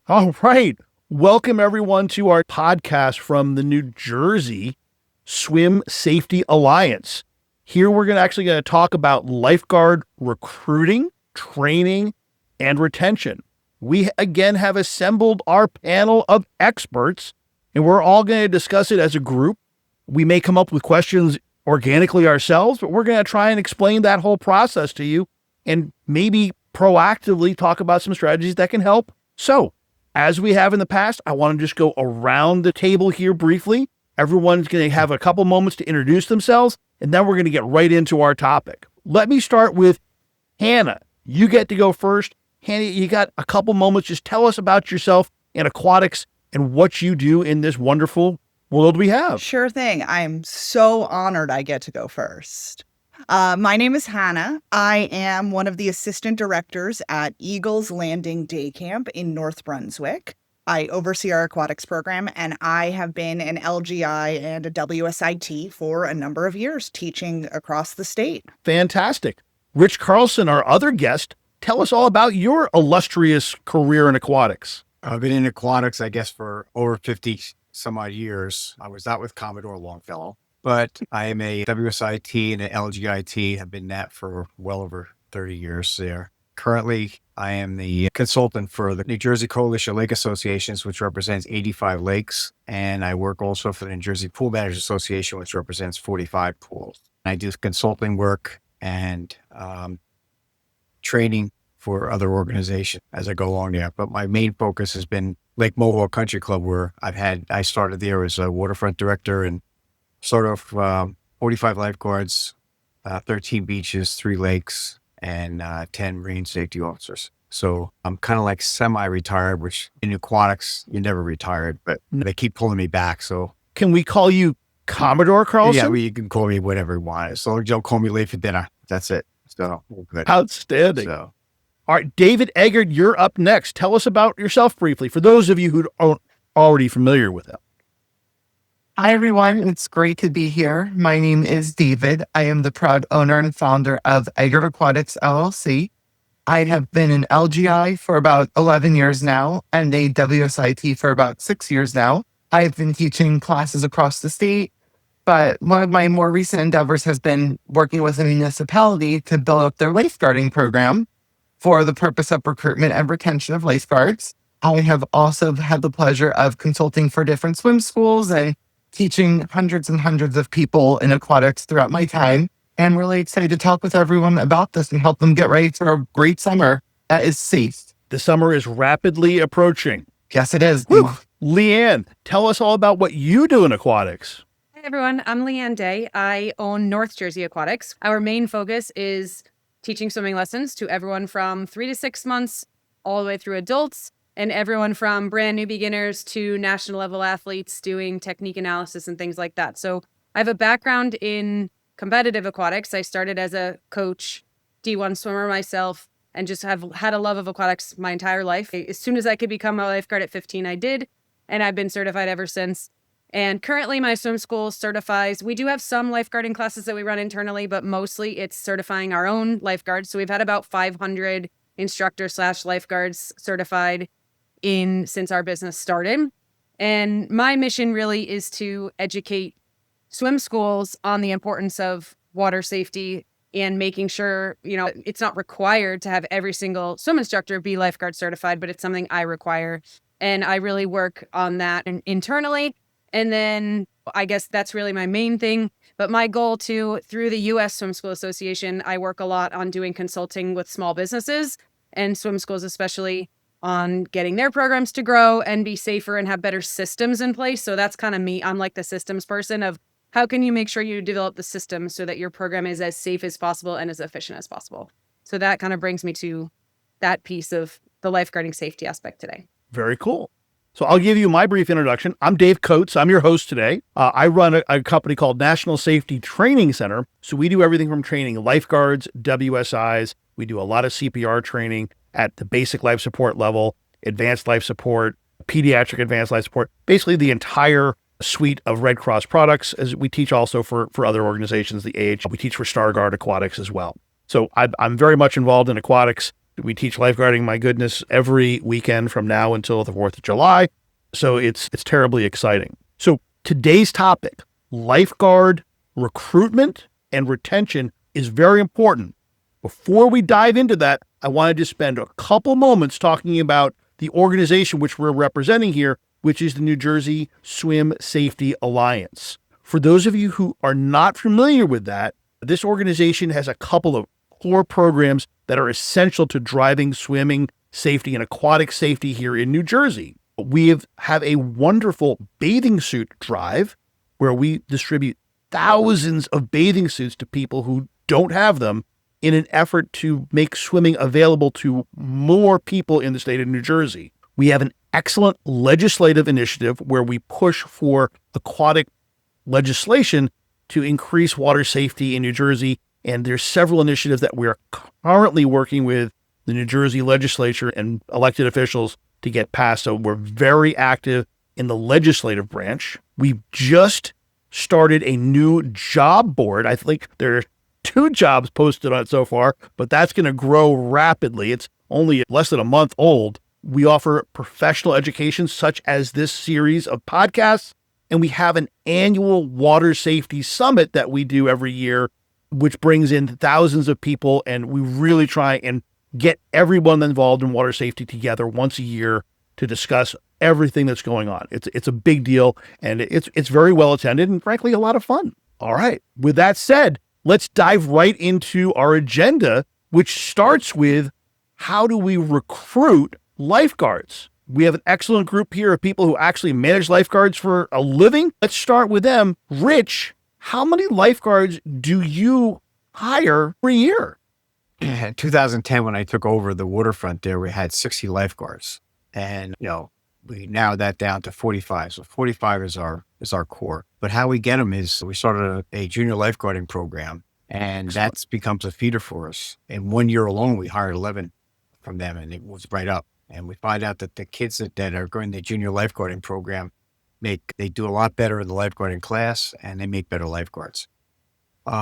All right. Welcome, everyone, to our podcast from the New Jersey Swim Safety Alliance. Here, we're actually going to talk about lifeguard recruiting, training, and retention. We, again, have assembled our panel of experts, and we're all going to discuss it as a group. We may come up with questions organically ourselves, but we're going to try and explain that whole process to you and maybe proactively talk about some strategies that can help. So, as we have in the past, I want to just go around the table here briefly. Everyone's going to have a couple moments to introduce themselves, and then we're going to get right into our topic. Let me start with Hannah. You get to go first. Hannah, you got a couple moments. Just tell us about yourself and aquatics and what you do in this wonderful world we have. Sure thing. I'm so honored I get to go first. My name is Hannah. I am one of the assistant directors at Eagles Landing Day Camp in North Brunswick. I oversee our aquatics program, and I have been an LGI and a WSIT for a number of years, teaching across the state. Fantastic. Rich Carlson, our other guest, tell us all about your illustrious career in aquatics. I've been in aquatics, I guess, for over 50 some odd years. I was out with Commodore Longfellow, but I am a WSIT and an LGIT. I've been that for well over 30 years there. Currently, I am the consultant for the New Jersey Coalition of Lake Associations, which represents 85 lakes. And I work also for the New Jersey Pool Managers Association, which represents 45 pools. I do consulting work and training for other organizations as I go along there. But my main focus has been Lake Mohawk Country Club, where I started there as a waterfront director and sort of 45 lifeguards, 13 beaches, 3 lakes, and 10 marine safety officers. So I'm kind of like semi-retired, which in aquatics, you're never retired, but they keep pulling me back. So can we call you Commodore Carlson? Yeah, you can call me whatever you want. So don't call me late for dinner. That's it. So we're good. Outstanding. So, all right, David Eggert, you're up next. Tell us about yourself briefly, for those of you who aren't already familiar with him. Hi, everyone. It's great to be here. My name is David. I am the proud owner and founder of Eggert Aquatics, LLC. I have been an LGI for about 11 years now and a WSIT for about 6 years now. I've been teaching classes across the state, but one of my more recent endeavors has been working with a municipality to build up their lifeguarding program for the purpose of recruitment and retention of lifeguards. I have also had the pleasure of consulting for different swim schools and teaching hundreds and hundreds of people in aquatics throughout my time, and really excited to talk with everyone about this and help them get ready for a great summer that is safe. The summer is rapidly approaching. Yes, it is. Woo. Leanne, tell us all about what you do in aquatics. Hi, everyone. I'm Leanne Day. I own North Jersey Aquatics. Our main focus is teaching swimming lessons to everyone from 3 to 6 months all the way through adults, and everyone from brand new beginners to national level athletes doing technique analysis and things like that. So I have a background in competitive aquatics. I started as a coach, D1 swimmer myself, and just have had a love of aquatics my entire life. As soon as I could become a lifeguard at 15, I did, and I've been certified ever since. And currently my swim school certifies, we do have some lifeguarding classes that we run internally, but mostly it's certifying our own lifeguards. So we've had about 500 instructor/lifeguards certified since our business started. And my mission really is to educate swim schools on the importance of water safety and making sure, it's not required to have every single swim instructor be lifeguard certified, but it's something I require. And I really work on that internally. And then I guess that's really my main thing. But my goal too, through the U.S. Swim School Association, I work a lot on doing consulting with small businesses and swim schools, especially on getting their programs to grow and be safer and have better systems in place. So that's kind of me. I'm like the systems person of how can you make sure you develop the system so that your program is as safe as possible and as efficient as possible. So that kind of brings me to that piece of the lifeguarding safety aspect today. Very cool. So I'll give you my brief introduction. I'm Dave Coates. I'm your host today. I run a company called National Safety Training Center. So we do everything from training lifeguards, WSIs. We do a lot of CPR training at the basic life support level, advanced life support, pediatric advanced life support, basically the entire suite of Red Cross products, as we teach also for other organizations, the AH. We teach for Stargard Aquatics as well. So I'm very much involved in aquatics. We teach lifeguarding, my goodness, every weekend from now until the 4th of July. So it's terribly exciting. So today's topic, lifeguard recruitment and retention, is very important. Before we dive into that, I wanted to spend a couple moments talking about the organization which we're representing here, which is the New Jersey Swim Safety Alliance. For those of you who are not familiar with that, this organization has a couple of core programs that are essential to driving swimming safety and aquatic safety here in New Jersey. We have a wonderful bathing suit drive where we distribute thousands of bathing suits to people who don't have them in an effort to make swimming available to more people in the state of New Jersey. We have an excellent legislative initiative where we push for aquatic legislation to increase water safety in New Jersey. And there's several initiatives that we're currently working with the New Jersey legislature and elected officials to get passed. So we're very active in the legislative branch. We've just started a new job board. I think there are 2 jobs posted on it so far, but that's going to grow rapidly. It's only less than a month old. We offer professional education such as this series of podcasts, and we have an annual water safety summit that we do every year, which brings in thousands of people, and we really try and get everyone involved in water safety together once a year to discuss everything that's going on. It's a big deal, and it's very well attended and frankly a lot of fun. All right. With that said, let's dive right into our agenda, which starts with how do we recruit lifeguards? We have an excellent group here of people who actually manage lifeguards for a living. Let's start with them. Rich, how many lifeguards do you hire per year? In 2010, when I took over the waterfront there, we had 60 lifeguards. And, we narrowed that down to 45. So 45 is our core. But how we get them is we started a junior lifeguarding program, and that becomes a feeder for us. In 1 year alone, we hired 11 from them, and it was right up. And we find out that the kids that are going to the junior lifeguarding program, they do a lot better in the lifeguarding class, and they make better lifeguards.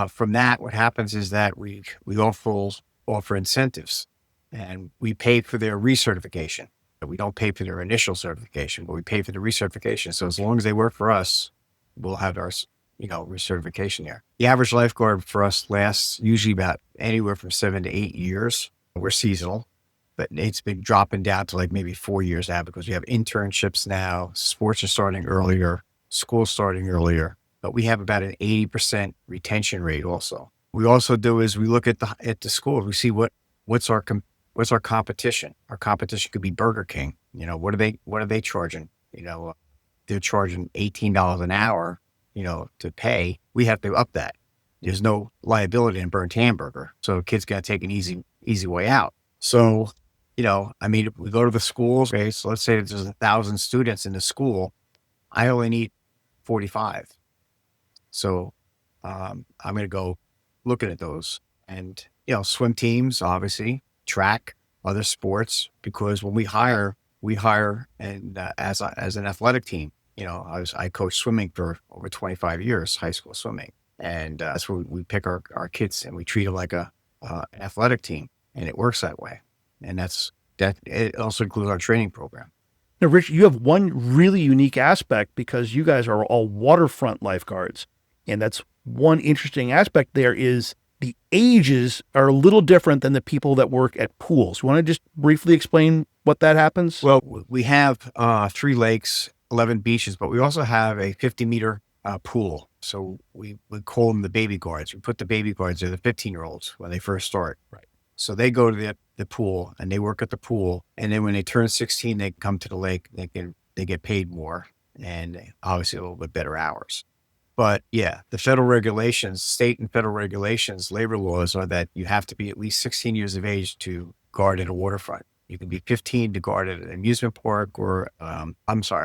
From that, what happens is that we offer incentives, and we pay for their recertification. We don't pay for their initial certification, but we pay for the recertification. So as long as they work for us, we'll have our, recertification there. The average lifeguard for us lasts usually about anywhere from 7 to 8 years. We're seasonal, but it's been dropping down to like maybe 4 years now because we have internships now. Sports are starting earlier, school's starting earlier, but we have about an 80% retention rate also. We also do is we look at the school, we see what's our competition. Our competition could be Burger King. What are they charging? They're charging $18 an hour, to pay. We have to up that. There's no liability in burnt hamburger. So kids got to take an easy way out. So, we go to the schools, okay? So let's say there's 1,000 students in the school. I only need 45. So, I'm going to go looking at those and, swim teams, obviously, track, other sports, because when we hire and as an athletic team, I coached swimming for over 25 years, high school swimming. And that's where we pick our kids and we treat them like an athletic team, and it works that way. And it also includes our training program. Now, Rich, you have one really unique aspect because you guys are all waterfront lifeguards. And that's one interesting aspect there is the ages are a little different than the people that work at pools. You want to just briefly explain what that happens? Well, we have 3 lakes, 11 beaches, but we also have a 50-meter pool. So we call them the baby guards. We put the baby guards, they're the 15-year-olds when they first start. Right. So they go to the pool and they work at the pool. And then when they turn 16, they come to the lake. They get paid more and obviously a little bit better hours. But yeah, the federal regulations, state and federal regulations, labor laws are that you have to be at least 16 years of age to guard at a waterfront. You can be 15 to guard at an amusement park or, a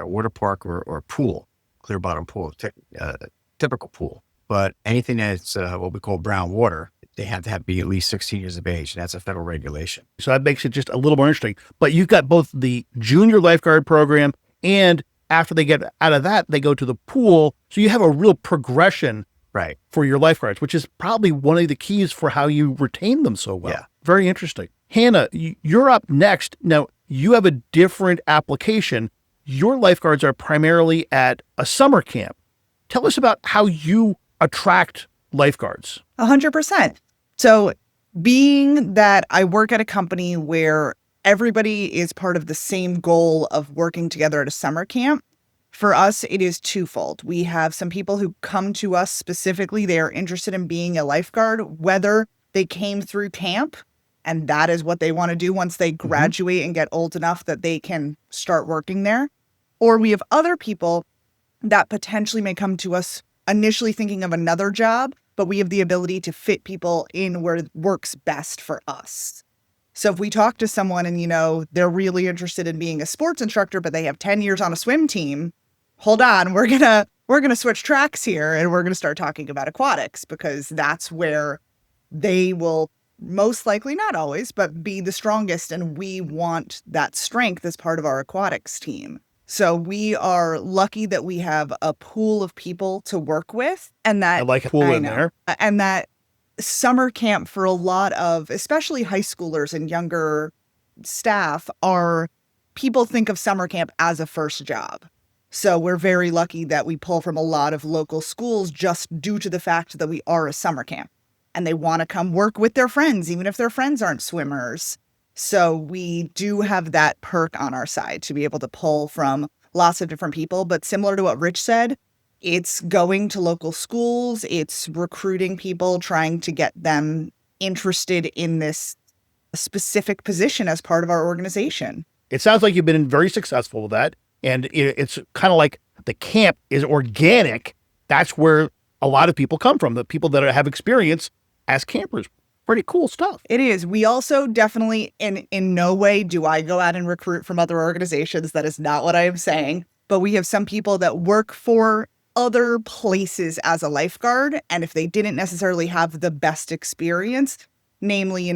water park or a pool, clear bottom pool, typical pool. But anything that's what we call brown water, they have to be at least 16 years of age. And that's a federal regulation. So that makes it just a little more interesting. But you've got both the junior lifeguard program and after they get out of that, they go to the pool. So you have a real progression right, for your lifeguards, which is probably one of the keys for how you retain them so well. Yeah. Very interesting. Hannah, you're up next. Now, you have a different application. Your lifeguards are primarily at a summer camp. Tell us about how you attract lifeguards. 100%. So being that I work at a company where everybody is part of the same goal of working together at a summer camp, for us, it is twofold. We have some people who come to us specifically. They are interested in being a lifeguard, whether they came through camp and that is what they want to do once they graduate and get old enough that they can start working there. Or we have other people that potentially may come to us initially thinking of another job, but we have the ability to fit people in where it works best for us. So if we talk to someone and, they're really interested in being a sports instructor, but they have 10 years on a swim team, hold on, we're going to switch tracks here and we're going to start talking about aquatics, because that's where they will most likely, not always, but be the strongest. And we want that strength as part of our aquatics team. So we are lucky that we have a pool of people to work with, and that I like a pool in there. And that summer camp for a lot of, especially high schoolers and younger staff, are people think of summer camp as a first job. So we're very lucky that we pull from a lot of local schools just due to the fact that we are a summer camp and they want to come work with their friends, even if their friends aren't swimmers. So we do have that perk on our side to be able to pull from lots of different people. But similar to what Rich said, it's going to local schools, it's recruiting people, trying to get them interested in this specific position as part of our organization. It sounds like you've been very successful with that. And it's kind of like the camp is organic. That's where a lot of people come from, the people that have experience as campers. Pretty cool stuff. It is. We also definitely, in no way do I go out and recruit from other organizations. That is not what I am saying. But we have some people that work for other places as a lifeguard. And if they didn't necessarily have the best experience, namely,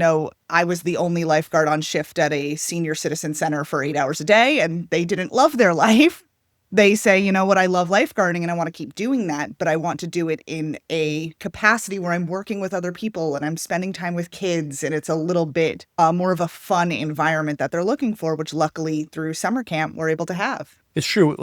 I was the only lifeguard on shift at a senior citizen center for 8 hours a day, and they didn't love their life. They say, you know what, I love lifeguarding and I want to keep doing that, but I want to do it in a capacity where I'm working with other people and I'm spending time with kids, and it's a little bit more of a fun environment that they're looking for, which luckily through summer camp we're able to have. It's true.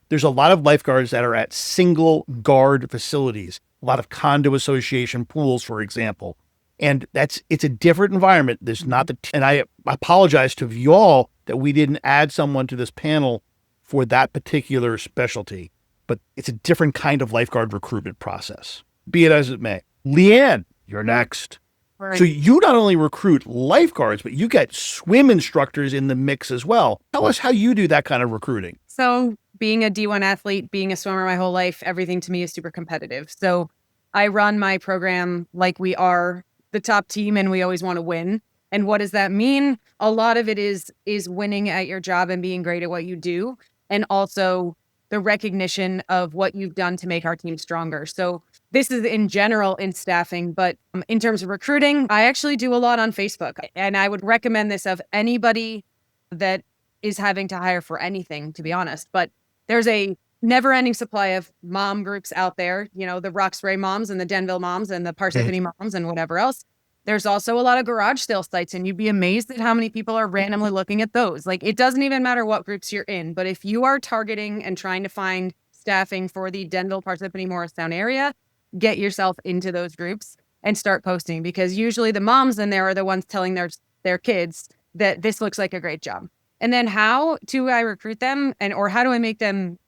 There's a lot of lifeguards that are at single guard facilities, a lot of condo association pools, for example. And it's a different environment. There's not and I apologize to y'all that we didn't add someone to this panel for that particular specialty, but it's a different kind of lifeguard recruitment process, be it as it may. Leanne, you're next. Right. So you not only recruit lifeguards, but you get swim instructors in the mix as well. Tell us how you do that kind of recruiting. So being a D1 athlete, being a swimmer my whole life, everything to me is super competitive. So I run my program like we are the top team and we always want to win. And what does that mean? A lot of it is winning at your job and being great at what you do. And also the recognition of what you've done to make our team stronger. So this is in general in staffing, but in terms of recruiting, I actually do a lot on Facebook. And I would recommend this of anybody that is having to hire for anything, to be honest. But there's a never-ending supply of mom groups out there, the Roxbury moms and the Denville moms and the Parsippany moms and whatever else. There's also a lot of garage sale sites, and you'd be amazed at how many people are randomly looking at those. Like, it doesn't even matter what groups you're in, but if you are targeting and trying to find staffing for the Denville, Parsippany, Morristown area, get yourself into those groups and start posting, because usually the moms in there are the ones telling their kids that this looks like a great job. And then how do I recruit them or how do I make them,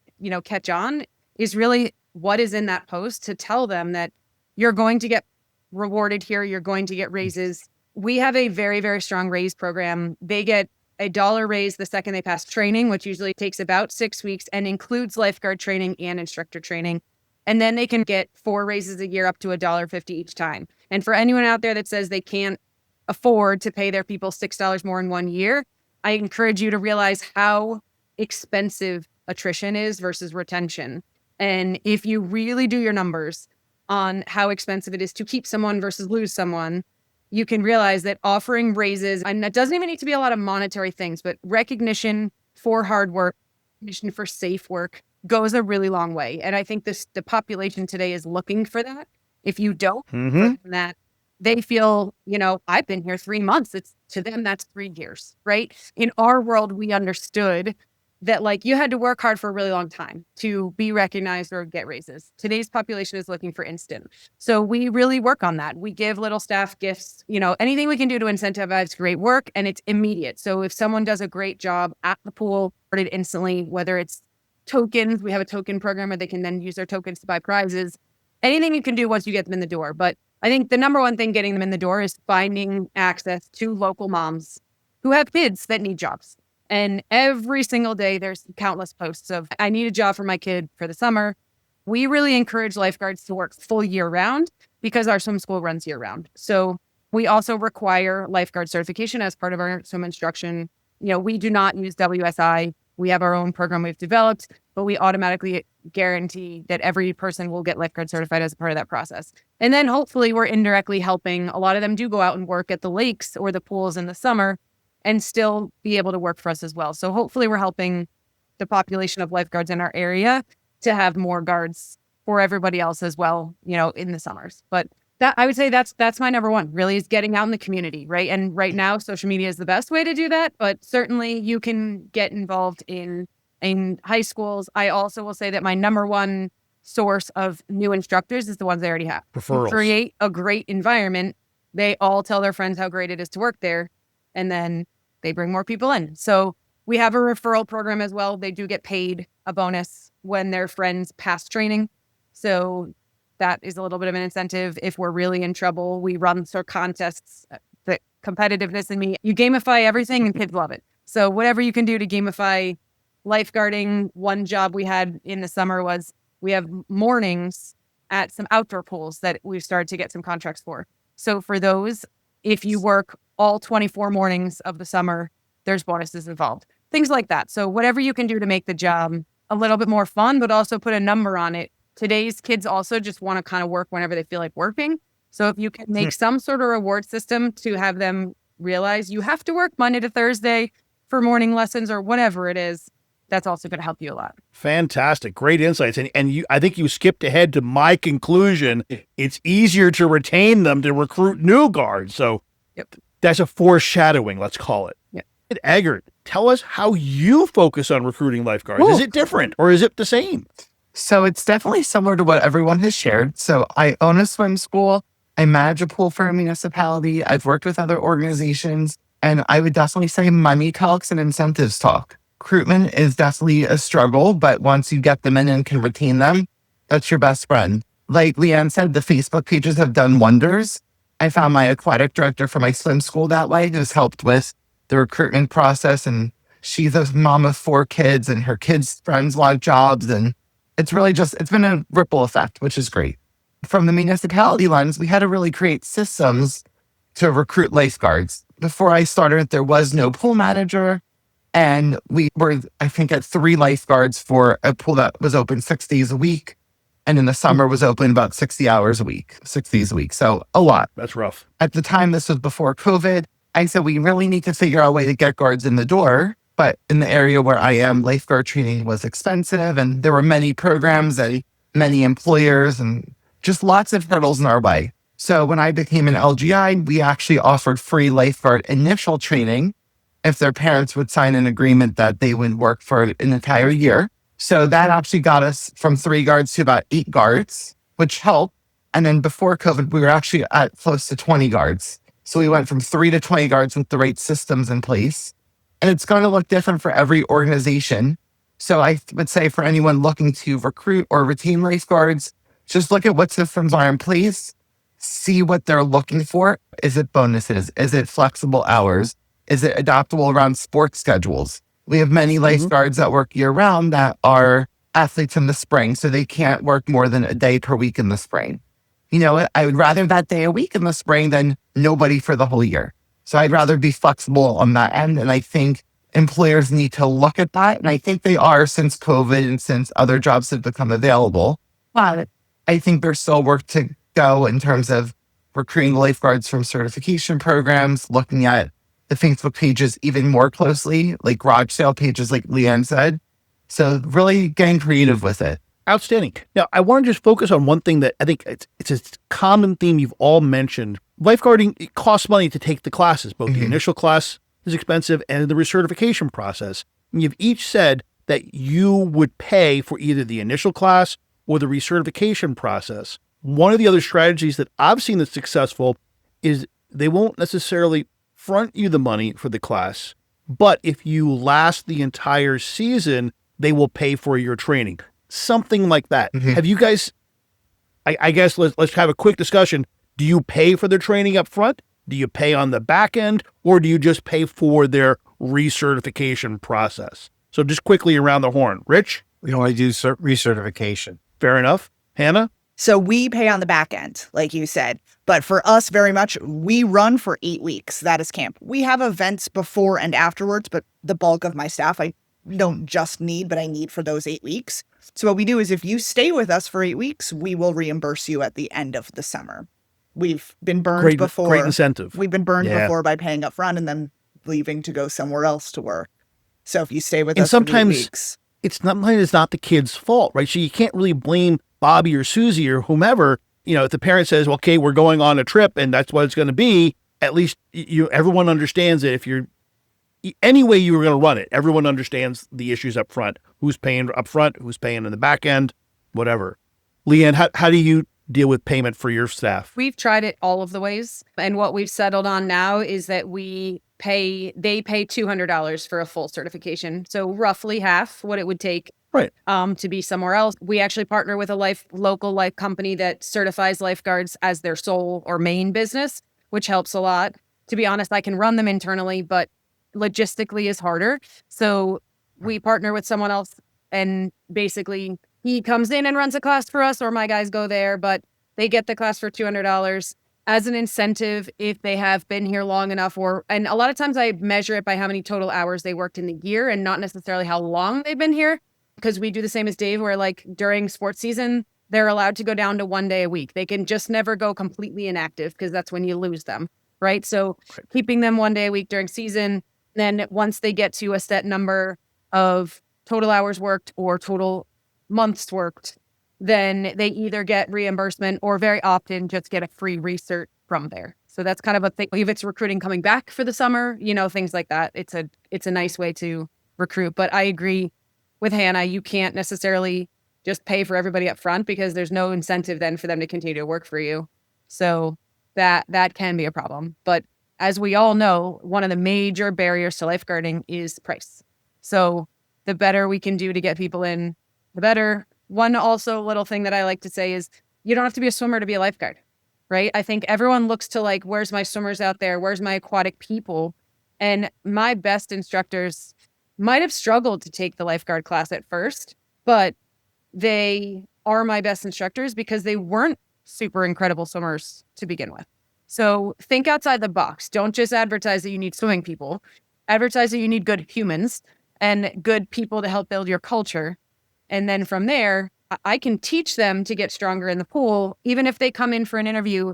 catch on is really what is in that post to tell them that you're going to get rewarded here. You're going to get raises. We have a very, very strong raise program. They get $1 raise the second they pass training, which usually takes about 6 weeks and includes lifeguard training and instructor training. And then they can get 4 raises a year up to $1.50 each time. And for anyone out there that says they can't afford to pay their people $6 more in 1 year, I encourage you to realize how expensive attrition is versus retention. And if you really do your numbers on how expensive it is to keep someone versus lose someone, you can realize that offering raises, and that doesn't even need to be a lot of monetary things, but recognition for hard work, recognition for safe work goes a really long way. And I think the population today is looking for that. If you don't, that they feel, I've been here 3 months. It's to them, that's 3 years, right? In our world, we understood that like you had to work hard for a really long time to be recognized or get raises. Today's population is looking for instant. So we really work on that. We give little staff gifts, anything we can do to incentivize great work, and it's immediate. So if someone does a great job at the pool, started instantly, whether it's tokens, we have a token program where they can then use their tokens to buy prizes. Anything you can do once you get them in the door. But I think the number one thing getting them in the door is finding access to local moms who have kids that need jobs. And every single day, there's countless posts of, I need a job for my kid for the summer. We really encourage lifeguards to work full year round because our swim school runs year round. So we also require lifeguard certification as part of our swim instruction. We do not use WSI. We have our own program we've developed, but we automatically guarantee that every person will get lifeguard certified as a part of that process. And then hopefully we're indirectly helping. A lot of them do go out and work at the lakes or the pools in the summer and still be able to work for us as well. So hopefully we're helping the population of lifeguards in our area to have more guards for everybody else as well, in the summers. But that, I would say that's my number one, really, is getting out in the community, right? And right now, social media is the best way to do that, but certainly you can get involved in high schools. I also will say that my number one source of new instructors is the ones they already have. Referrals. Create a great environment. They all tell their friends how great it is to work there, and then they bring more people in. So we have a referral program as well. They do get paid a bonus when their friends pass training. So that is a little bit of an incentive. If we're really in trouble, we run sort of contests. The competitiveness in me, you gamify everything and kids love it. So whatever you can do to gamify lifeguarding. One job we had in the summer was we have mornings at some outdoor pools that we've started to get some contracts for. So for those, if you work all 24 mornings of the summer, there's bonuses involved. Things like that. So whatever you can do to make the job a little bit more fun, but also put a number on it. Today's kids also just want to kind of work whenever they feel like working. So if you can make some sort of reward system to have them realize you have to work Monday to Thursday for morning lessons or whatever it is, that's also going to help you a lot. Fantastic. Great insights. And I think you skipped ahead to my conclusion. It's easier to retain them to recruit new guards. So that's a foreshadowing, let's call it. Yep. Eggert, tell us how you focus on recruiting lifeguards. Is it different or is it the same? So it's definitely similar to what everyone has shared. So I own a swim school. I manage a pool for a municipality. I've worked with other organizations, and I would definitely say money talks and incentives talk. Recruitment is definitely a struggle, but once you get them in and can retain them, that's your best friend. Like Leanne said, the Facebook pages have done wonders. I found my aquatic director for my swim school that way, who's helped with the recruitment process. And she's a mom of 4 kids, and her kids' friends want jobs. And it's really it's been a ripple effect, which is great. From the municipality lens, we had to really create systems to recruit lifeguards. Before I started, there was no pool manager. And we were, I think, at 3 lifeguards for a pool that was open 6 days a week. And in the summer was open about 60 hours a week, 6 days a week. So a lot. That's rough. At the time, this was before COVID. I said, we really need to figure out a way to get guards in the door. But in the area where I am, lifeguard training was expensive. And there were many programs and many employers and just lots of hurdles in our way. So when I became an LGI, we actually offered free lifeguard initial training if their parents would sign an agreement that they would work for an entire year. So that actually got us from 3 guards to about 8 guards, which helped. And then before COVID, we were actually at close to 20 guards. So we went from 3 to 20 guards with the right systems in place. And it's going to look different for every organization. So I would say for anyone looking to recruit or retain lifeguards, just look at what systems are in place, see what they're looking for. Is it bonuses? Is it flexible hours? Is it adaptable around sports schedules? We have many lifeguards that work year round that are athletes in the spring, so they can't work more than a day per week in the spring. You know, I would rather that day a week in the spring than nobody for the whole year. So I'd rather be flexible on that end. And I think employers need to look at that. And I think they are since COVID and since other jobs have become available. But I think there's still work to go in terms of recruiting lifeguards from certification programs, looking at the Facebook pages even more closely, like garage sale pages, like Leanne said. So really getting creative with it. Outstanding. Now, I want to just focus on one thing that I think it's a common theme you've all mentioned lifeguarding, it costs money to take the classes. Both the initial class is expensive and the recertification process. And you've each said that you would pay for either the initial class or the recertification process. One of the other strategies that I've seen that's successful is they won't necessarily front you the money for the class, but if you last the entire season, they will pay for your training. Something like that. Have you guys, I guess let's have a quick discussion. Do you pay for their training up front? Do you pay on the back end, or do you just pay for their recertification process? So just quickly around the horn. Rich? We only do recertification. Fair enough. Hannah? So we pay on the back end, like you said. But for us, very much, we run for 8 weeks. That is camp. We have events before and afterwards, but the bulk of my staff, I don't just need, but I need for those 8 weeks. So what we do is if you stay with us for 8 weeks, we will reimburse you at the end of the summer. We've been burned before. Great incentive. We've been burned before by paying up front and then leaving to go somewhere else to work. So if you stay with us for 8 weeks. It's not the kid's fault, right? So you can't really blame Bobby or Susie or whomever. You know, if the parent says, well, okay, we're going on a trip and that's what it's going to be, at least everyone understands it. If you're any way you were going to run it, everyone understands the issues up front. Who's paying up front, who's paying in the back end, whatever. Leanne, how do you deal with payment for your staff? We've tried it all of the ways. And what we've settled on now is that they pay $200 for a full certification. So roughly half what it would take to be somewhere else. We actually partner with a local life company that certifies lifeguards as their sole or main business, which helps a lot. To be honest, I can run them internally, but logistically is harder. So we partner with someone else and basically he comes in and runs a class for us, or my guys go there, but they get the class for $200 as an incentive if they have been here long enough. And a lot of times I measure it by how many total hours they worked in the year and not necessarily how long they've been here. Because we do the same as Dave, where like during sports season, they're allowed to go down to 1 day a week. They can just never go completely inactive because that's when you lose them, right? So keeping them 1 day a week during season, then once they get to a set number of total hours worked or total months worked, then they either get reimbursement or very often just get a free recert from there. So that's kind of a thing. If it's recruiting coming back for the summer, things like that. It's a nice way to recruit. But I agree with Hannah, you can't necessarily just pay for everybody up front because there's no incentive then for them to continue to work for you. So that can be a problem. But as we all know, one of the major barriers to lifeguarding is price. So the better we can do to get people in, the better. One also little thing that I like to say is you don't have to be a swimmer to be a lifeguard, right? I think everyone looks to like, where's my swimmers out there? Where's my aquatic people? And my best instructors might have struggled to take the lifeguard class at first, but they are my best instructors because they weren't super incredible swimmers to begin with. So think outside the box. Don't just advertise that you need swimming people. Advertise that you need good humans and good people to help build your culture. And then from there, I can teach them to get stronger in the pool. Even if they come in for an interview,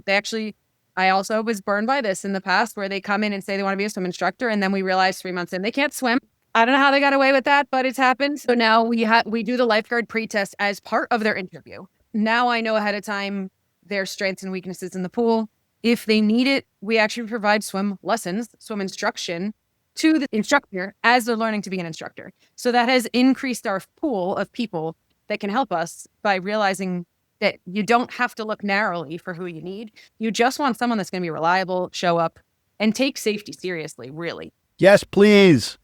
I also was burned by this in the past where they come in and say they want to be a swim instructor. And then we realize 3 months in, they can't swim. I don't know how they got away with that, but it's happened. So now we do the lifeguard pre-test as part of their interview. Now I know ahead of time their strengths and weaknesses in the pool. If they need it, we actually provide swim lessons, swim instruction to the instructor as they're learning to be an instructor. So that has increased our pool of people that can help us by realizing that you don't have to look narrowly for who you need. You just want someone that's going to be reliable, show up, and take safety seriously, really. Yes, please.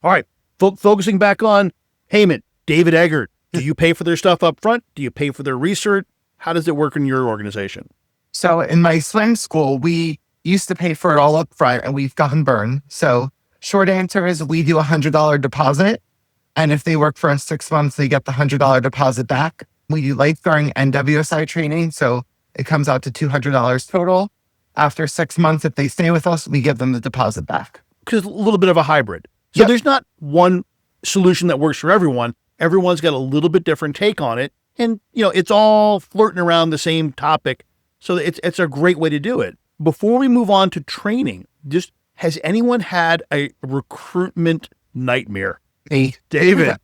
All right. Focusing back on payment. David Eggert, do you pay for their stuff up front? Do you pay for their research? How does it work in your organization? So in my swim school, we used to pay for it all up front and we've gotten burned. So short answer is we do $100 deposit. And if they work for us 6 months, they get the $100 deposit back. We do lifeguarding and WSI training. So it comes out to $200 total. After 6 months, if they stay with us, we give them the deposit back. Because a little bit of a hybrid. So There's not one solution that works for everyone. Everyone's got a little bit different take on it. And, it's all flirting around the same topic. So it's a great way to do it. Before we move on to training, has anyone had a recruitment nightmare? Me. David.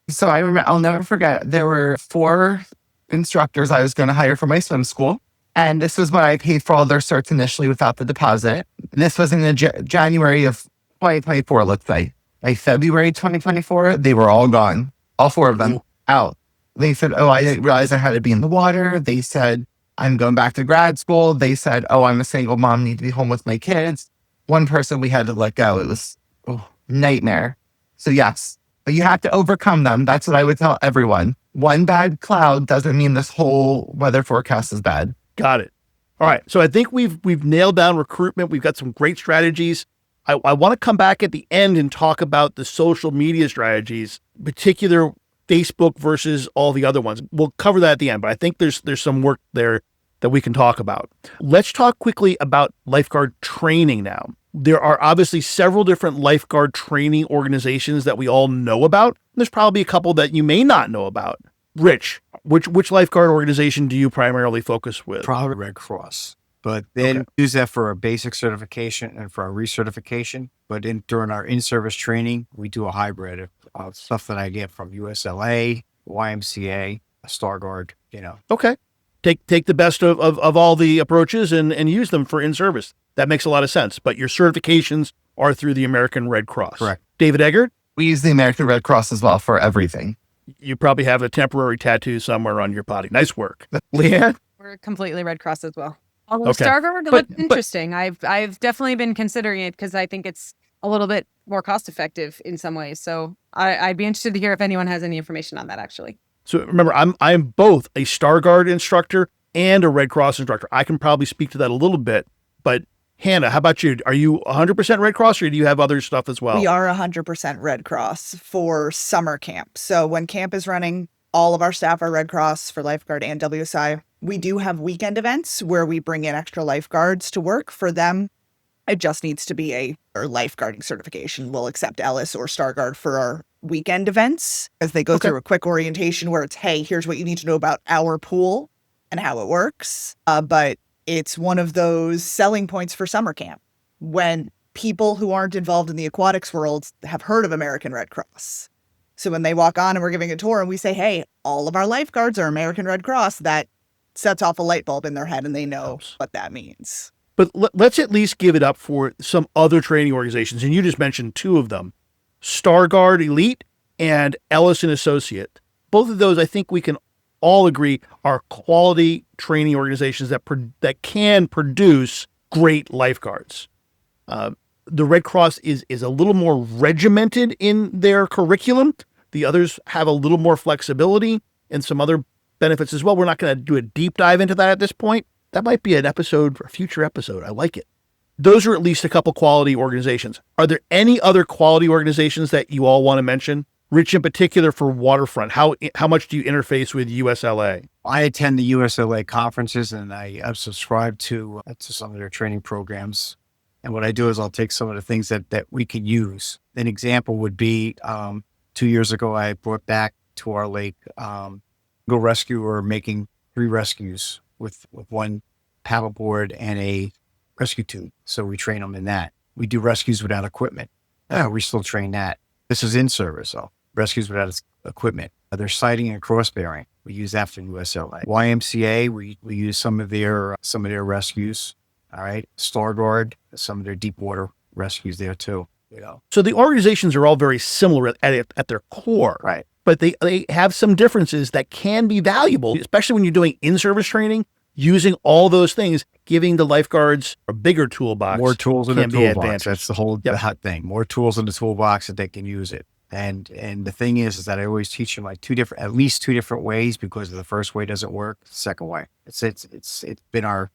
So I'll never forget. There were 4 instructors I was going to hire for my swim school. And this was when I paid for all their certs initially without the deposit. And this was in the January of 2024, let's say. By February 2024, they were all gone. All 4 of them out. They said, oh, I didn't realize I had to be in the water. They said, I'm going back to grad school. They said, oh, I'm a single mom, need to be home with my kids. One person we had to let go. It was nightmare. So yes, but you have to overcome them. That's what I would tell everyone. One bad cloud doesn't mean this whole weather forecast is bad. Got it. All right. So I think we've nailed down recruitment. We've got some great strategies. I want to come back at the end and talk about the social media strategies, particular Facebook versus all the other ones. We'll cover that at the end, but I think there's some work there that we can talk about. Let's talk quickly about lifeguard training now. There are obviously several different lifeguard training organizations that we all know about. There's probably a couple that you may not know about. Rich, which lifeguard organization do you primarily focus with? Probably Red Cross. But then use that for a basic certification and for a recertification. But during our in-service training, we do a hybrid of stuff that I get from USLA, YMCA, Starguard, Okay. Take the best of all the approaches and use them for in-service. That makes a lot of sense. But your certifications are through the American Red Cross. Correct. David Eggert? We use the American Red Cross as well for everything. You probably have a temporary tattoo somewhere on your body. Nice work. Leanne? We're completely Red Cross as well. Although Okay. Starguard looked interesting. I've definitely been considering it because I think it's a little bit more cost effective in some ways. So I'd be interested to hear if anyone has any information on that actually. So remember, I'm both a Starguard instructor and a Red Cross instructor. I can probably speak to that a little bit, but Hannah, how about you? Are you 100% Red Cross or do you have other stuff as well? We are 100% Red Cross for summer camp. So when camp is running, all of our staff are Red Cross for lifeguard and WSI. We do have weekend events where we bring in extra lifeguards to work for them. It just needs to be a lifeguarding certification. We'll accept Ellis or Starguard for our weekend events as they go through a quick orientation where it's, hey, here's what you need to know about our pool and how it works. But it's one of those selling points for summer camp when people who aren't involved in the aquatics world have heard of American Red Cross. So when they walk on and we're giving a tour and we say, hey, all of our lifeguards are American Red Cross, that sets off a light bulb in their head and they know what that means. But let's at least give it up for some other training organizations. And you just mentioned 2 of them, Starguard Elite and Ellis and Associate. Both of those, I think we can all agree, are quality training organizations that can produce great lifeguards. The Red Cross is a little more regimented in their curriculum. The others have a little more flexibility and some other benefits as well. We're not going to do a deep dive into that at this point. That might be an episode for a future episode. I like it. Those are at least a couple quality organizations. Are there any other quality organizations that you all want to mention? Rich, in particular for waterfront, how much do you interface with USLA? I attend the USLA conferences and I subscribe to some of their training programs. And what I do is I'll take some of the things that we can use. An example would be 2 years ago, I brought back to our lake go rescuer making 3 rescues with one paddleboard and a rescue tube. So we train them in that. We do rescues without equipment. We still train that. This is in service though. Rescues without equipment. There's sighting and cross bearing. We use that from USLA. YMCA, we use some of their rescues. All right. Starguard, some of their deep water rescues there too. So the organizations are all very similar at their core. Right. But they have some differences that can be valuable, especially when you're doing in-service training, using all those things, giving the lifeguards a bigger toolbox. More tools in the toolbox. Advantage. That's the whole the hot thing. More tools in the toolbox that they can use it. And the thing is that I always teach them like at least two different ways, because the first way doesn't work, the second way. It's been our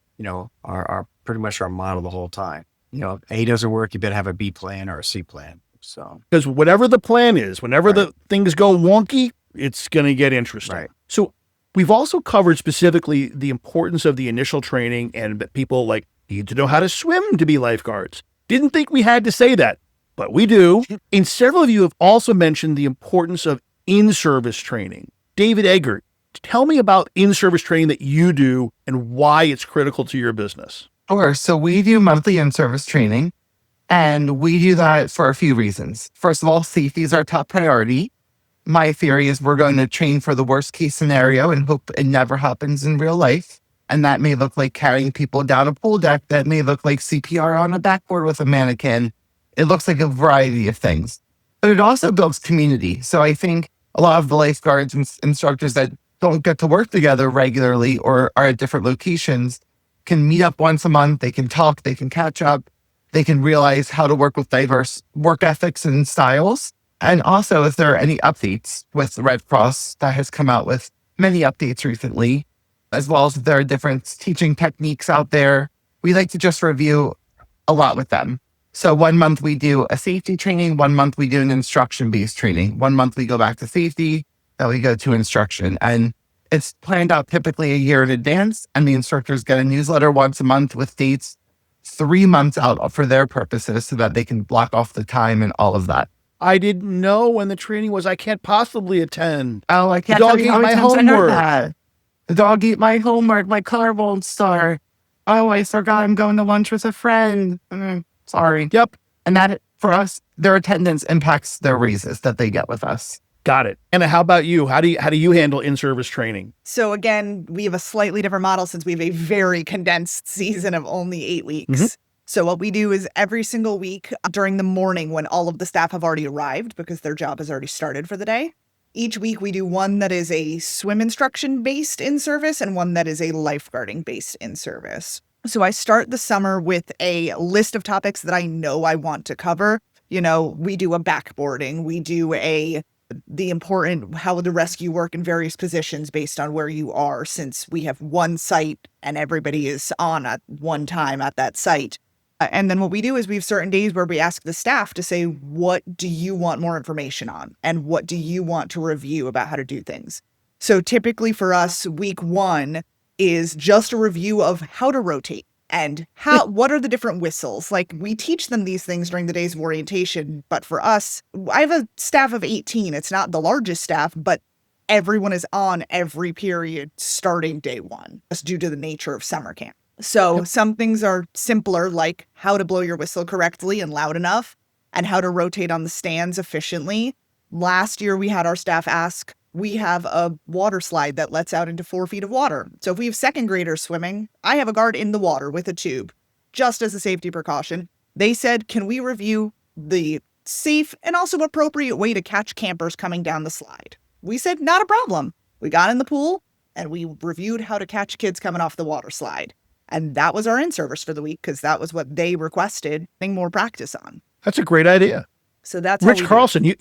pretty much our model the whole time. If A doesn't work, you better have a B plan or a C plan. So because whatever the plan is, whenever the things go wonky, it's going to get interesting. Right. So we've also covered specifically the importance of the initial training, and that people need to know how to swim to be lifeguards. Didn't think we had to say that, but we do. And several of you have also mentioned the importance of in-service training. David Eggert, tell me about in-service training that you do and why it's critical to your business. Sure. So we do monthly in-service training, and we do that for a few reasons. First of all, safety is our top priority. My theory is we're going to train for the worst case scenario and hope it never happens in real life. And that may look like carrying people down a pool deck. That may look like CPR on a backboard with a mannequin. It looks like a variety of things. But it also builds community. So I think a lot of the lifeguards and instructors that don't get to work together regularly or are at different locations can meet up once a month. They can talk, they can catch up, they can realize how to work with diverse work ethics and styles. And also, if there are any updates with the Red Cross that has come out with many updates recently, as well as if there are different teaching techniques out there, we like to just review a lot with them. So 1 month we do a safety training, 1 month we do an instruction-based training. 1 month we go back to safety, then we go to instruction. And it's planned out typically a year in advance, and the instructors get a newsletter once a month with dates 3 months out for their purposes so that they can block off the time and all of that. I didn't know when the training was. I can't possibly attend. Oh, I can't The dog tell you ate how my many times I heard homework. that. The dog ate my homework. My car won't start. Oh, I forgot I'm going to lunch with a friend. Sorry. Yep. And that, for us, their attendance impacts their raises that they get with us. Got it. And how about you? How do you handle in-service training? So again, we have a slightly different model since we have a very condensed season of only 8 weeks. Mhm. So what we do is every single week during the morning when all of the staff have already arrived because their job has already started for the day, each week we do one that is a swim instruction based in service and one that is a lifeguarding based in service. So I start the summer with a list of topics that I know I want to cover. You know, we do a backboarding, we do the important how the rescue work in various positions based on where you are, since we have one site and everybody is on at one time at that site. And then what we do is we have certain days where we ask the staff to say, what do you want more information on? And what do you want to review about how to do things? So typically for us, week 1 is just a review of how to rotate and what are the different whistles. Like, we teach them these things during the days of orientation, but for us, I have a staff of 18. It's not the largest staff, but everyone is on every period starting day 1, just due to the nature of summer camp. So some things are simpler, like how to blow your whistle correctly and loud enough, and how to rotate on the stands efficiently. Last year, we had our staff ask, we have a water slide that lets out into 4 feet of water. So if we have second graders swimming, I have a guard in the water with a tube, just as a safety precaution. They said, can we review the safe and also appropriate way to catch campers coming down the slide? We said, not a problem. We got in the pool and we reviewed how to catch kids coming off the water slide. And that was our in-service for the week because that was what they requested, getting more practice on. That's a great idea. So that's Rich Carlson,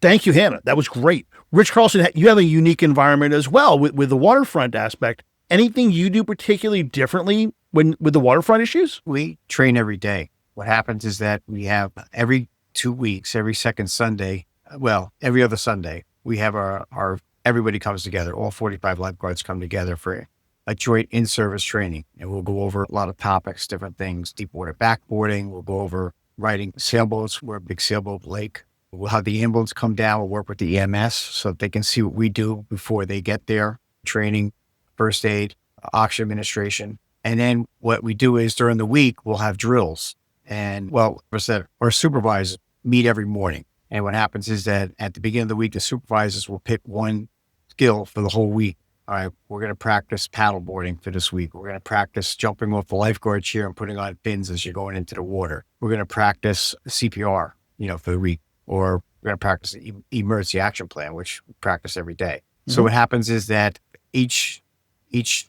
thank you, Hannah. That was great. Rich Carlson, you have a unique environment as well with the waterfront aspect. Anything you do particularly differently with the waterfront issues? We train every day. What happens is that we have every 2 weeks, every second Sunday, well, every other Sunday, we have our everybody comes together. All 45 lifeguards come together for a joint in-service training. And we'll go over a lot of topics, different things, deep water backboarding. We'll go over riding sailboats. We're a big sailboat lake. We'll have the ambulance come down. We'll work with the EMS so that they can see what we do before they get there. Training, first aid, oxygen administration. And then what we do is during the week, we'll have drills. And well, our supervisors meet every morning. And what happens is that at the beginning of the week, the supervisors will pick one skill for the whole week. All right, we're going to practice paddleboarding for this week. We're going to practice jumping off the lifeguard chair and putting on fins as you're going into the water. We're going to practice CPR, for the week. Or we're going to practice the emergency action plan, which we practice every day. Mm-hmm. So what happens is that each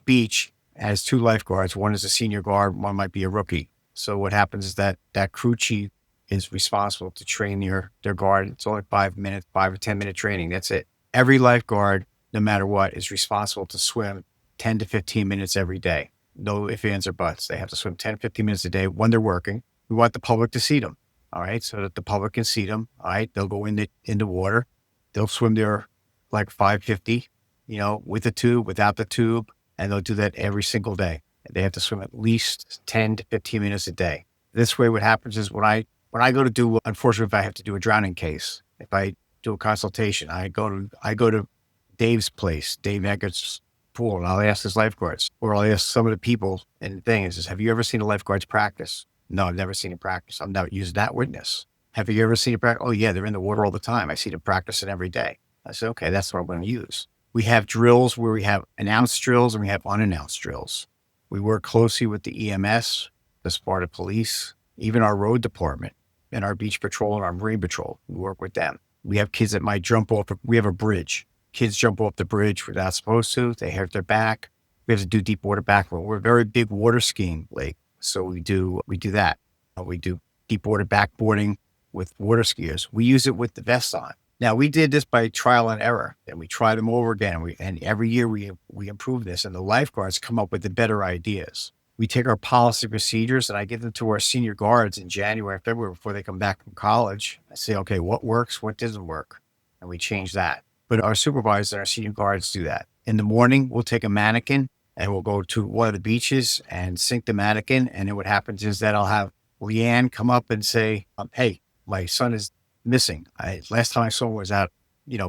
beach has 2 lifeguards. One is a senior guard, one might be a rookie. So what happens is that crew chief is responsible to train their guard. It's only 5 or 10 minute training. That's it. Every lifeguard, no matter what, is responsible to swim 10 to 15 minutes every day. No ifs, ands, or buts. They have to swim 10, 15 minutes a day when they're working. We want the public to see them. All right, so that the public can see them. All right, they'll go in the water. They'll swim there like 550, with the tube, without the tube, and they'll do that every single day. They have to swim at least 10 to 15 minutes a day. This way, what happens is when I go to do, unfortunately, if I have to do a drowning case, if I do a consultation, I go to Dave's place, Dave Eggert's pool, and I'll ask his lifeguards, or I'll ask some of the people. And the thing is, have you ever seen a lifeguards practice? No, I've never seen it practice. I've never used that witness. Have you ever seen it practice? Oh, yeah, they're in the water all the time. I see them practicing every day. I said, okay, that's what I'm going to use. We have drills where we have announced drills and we have unannounced drills. We work closely with the EMS, the Sparta Police, even our road department and our beach patrol and our marine patrol. We work with them. We have kids that might jump off. We have a bridge. Kids jump off the bridge without supposed to. They hurt their back. We have to do deep water backboard. We're a very big water skiing lake. So we do that. We do deep water backboarding with water skiers. We use it with the vest on. Now, we did this by trial and error, and we tried them over again. And every year we improve this, and the lifeguards come up with the better ideas. We take our policy procedures and I give them to our senior guards in January, February before they come back from college. I say, okay, what works, what doesn't work? And we change that. But our supervisors and our senior guards do that. In the morning, we'll take a mannequin and we'll go to one of the beaches and sink the mannequin. And then what happens is that I'll have Leanne come up and say, hey, my son is missing. Last time I saw him was out,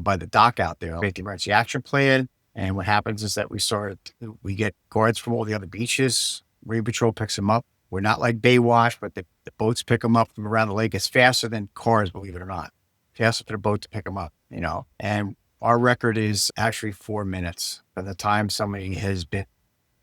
by the dock out there. We make the emergency action plan. And what happens is that we get guards from all the other beaches. Marine Patrol picks them up. We're not like Baywatch, but the boats pick them up from around the lake. It's faster than cars, believe it or not. Faster for the boat to pick them up, And our record is actually 4 minutes from the time somebody has been